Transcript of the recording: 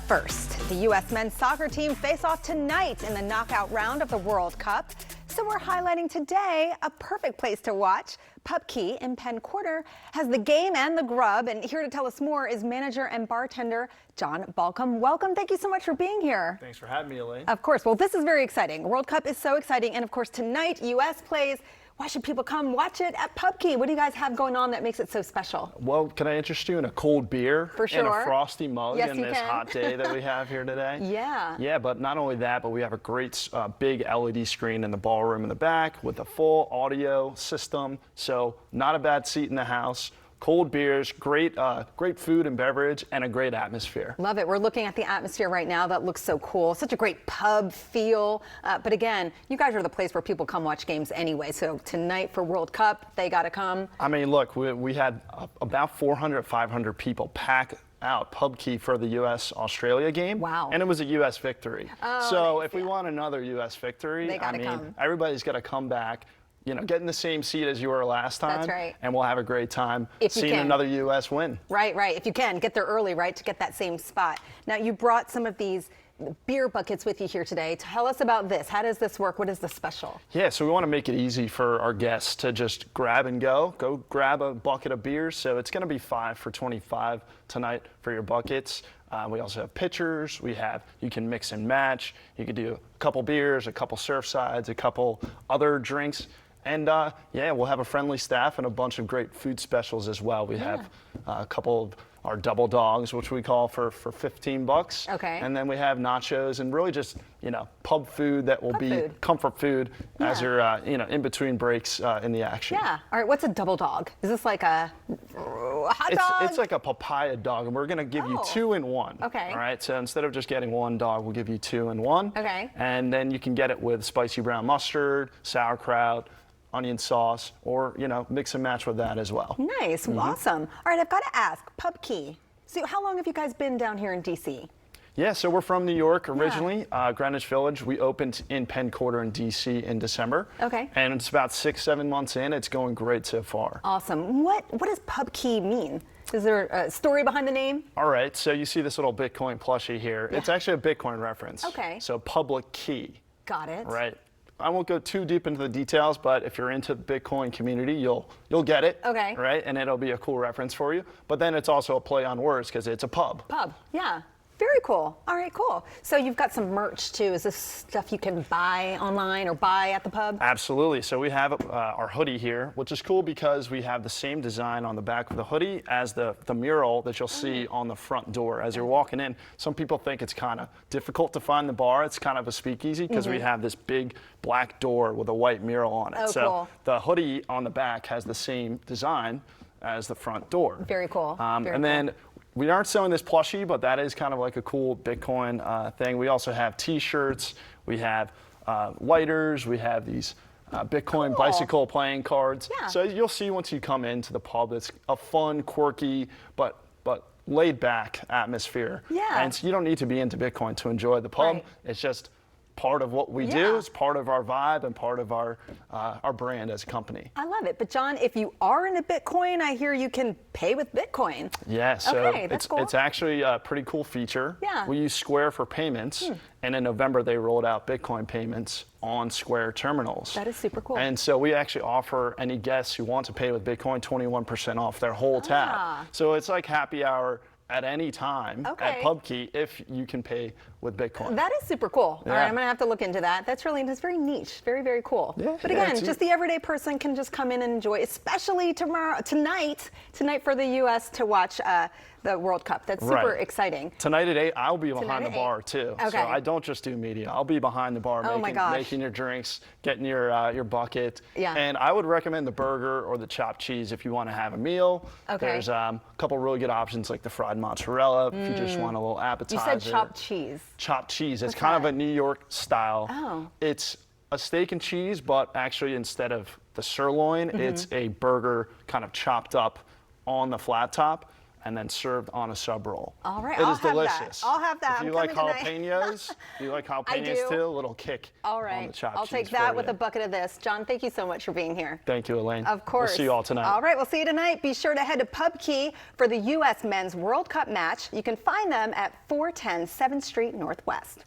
first, the U.S. men's soccer team face off tonight in the knockout round of the World Cup. So we're highlighting today a perfect place to watch. Pubkey in Penn Quarter has the game and the grub. And here to tell us more is manager and bartender John Balkam. Welcome. Thank you so much for being here. Thanks for having me, Elaine. Of course. Well, this is very exciting. World Cup is so exciting. And of course, tonight, U.S. plays. Why should people come watch it at Pubkey? What do you guys have going on that makes it so special? Well, can I interest you in a cold beer? For sure. And a frosty mug Yes, in you this can. hot day that we have here today? Yeah. Yeah, but not only that, but we have a great big LED screen in the ballroom in the back with a full audio system. So not a bad seat in the house. Cold beers, great food and beverage, and a great atmosphere. Love it. We're looking at the atmosphere right now. That looks so cool. Such a great pub feel. But again, you guys are the place where people come watch games anyway. So tonight for World Cup, they got to come. I mean, look, we had about 400, 500 people pack out Pubkey for the U.S.-Australia game. Wow. And it was a U.S. victory. Oh, so nice, if we want another U.S. victory, they gotta come. everybody's got to come back. You know, get in the same seat as you were last time. That's right. And we'll have a great time If you seeing can. another U.S. win. Right. If you can, get there early, right, to get that same spot. Now, you brought some of these beer buckets with you here today. Tell us about this. How does this work? What is the special? Yeah, so we want to make it easy for our guests to just grab and go grab a bucket of beer. So it's going to be 5 for $25 tonight for your buckets. We also have pitchers. You can mix and match. You could do a couple beers, a couple Surfsides, a couple other drinks. And yeah, we'll have a friendly staff and a bunch of great food specials as well. We have a couple of our double dogs, which we call for $15. Okay. And then we have nachos and really just, pub food that will be comfort food as you're, in between breaks in the action. Yeah. All right. What's a double dog? Is this like a hot dog? It's like a papaya dog, and we're going to give you 2 in 1. Okay. All right. So instead of just getting one dog, we'll give you 2 in 1. Okay. And then you can get it with spicy brown mustard, sauerkraut, onion sauce, or mix and match with that as well. Nice. Awesome. All right, I've got to ask, Pubkey. So how long have you guys been down here in DC? Yeah, so we're from New York originally, Greenwich Village. We opened in Penn Quarter in DC in December. Okay. And it's about 6-7 months in. It's going great so far. Awesome. What does Pubkey mean? Is there a story behind the name? All right, so you see this little Bitcoin plushie here. Yeah. It's actually a Bitcoin reference. Okay. So public key. Got it. Right. I won't go too deep into the details, but if you're into the Bitcoin community, you'll get it. Okay. Right, and it'll be a cool reference for you. But then it's also a play on words because it's a pub. Pub, yeah. Very cool. All right, cool. So you've got some merch too. Is this stuff you can buy online or buy at the pub? Absolutely. So we have our hoodie here, which is cool because we have the same design on the back of the hoodie as the mural that you'll see on the front door as you're walking in. Some people think it's kind of difficult to find the bar. It's kind of a speakeasy because we have this big black door with a white mural on it. Oh, so cool. The hoodie on the back has the same design as the front door. Very cool. Then we aren't selling this plushie, but that is kind of like a cool Bitcoin thing. We also have T-shirts. We have lighters. We have these Bitcoin bicycle playing cards. Yeah. So you'll see once you come into the pub, it's a fun, quirky, but laid back atmosphere. Yeah. And so you don't need to be into Bitcoin to enjoy the pub. Right. It's just part of what we do. It's part of our vibe and part of our brand as a company. I love it. But John, if you are into Bitcoin, I hear you can pay with Bitcoin. Yeah, so Okay, that's cool. it's actually a pretty cool feature. Yeah. We use Square for payments, and in November they rolled out Bitcoin payments on Square terminals. That is super cool. And so we actually offer any guests who want to pay with Bitcoin 21% off their whole tab. So it's like happy hour at any time at Pubkey if you can pay with Bitcoin. That is super cool. Yeah. All right, I'm gonna have to look into that. That's very niche, very cool. Yeah, but again, just the everyday person can just come in and enjoy, especially tonight for the U.S. to watch the World Cup. That's super exciting. Tonight at 8, I'll be behind the bar too. Okay. So I don't just do media. I'll be behind the bar making your drinks, getting your bucket. Yeah. And I would recommend the burger or the chopped cheese if you want to have a meal. Okay. There's a couple really good options like the fried mozzarella if you just want a little appetizer. You said chopped cheese. Chopped cheese. It's kind of a New York style. Oh. It's a steak and cheese, but actually instead of the sirloin, it's a burger kind of chopped up on the flat top. and then served on a sub roll. All right, It I'll is have delicious. that. I'll have that. If you I'm like coming tonight. jalapenos, you like I do. jalapenos too, a little kick All on right, the chopped I'll cheese take that for with you. a bucket of this. John, thank you so much for being here. Thank you, Elaine. Of course. We'll see you all tonight. All right, we'll see you tonight. Be sure to head to Pubkey for the U.S. Men's World Cup match. You can find them at 410 7th Street Northwest.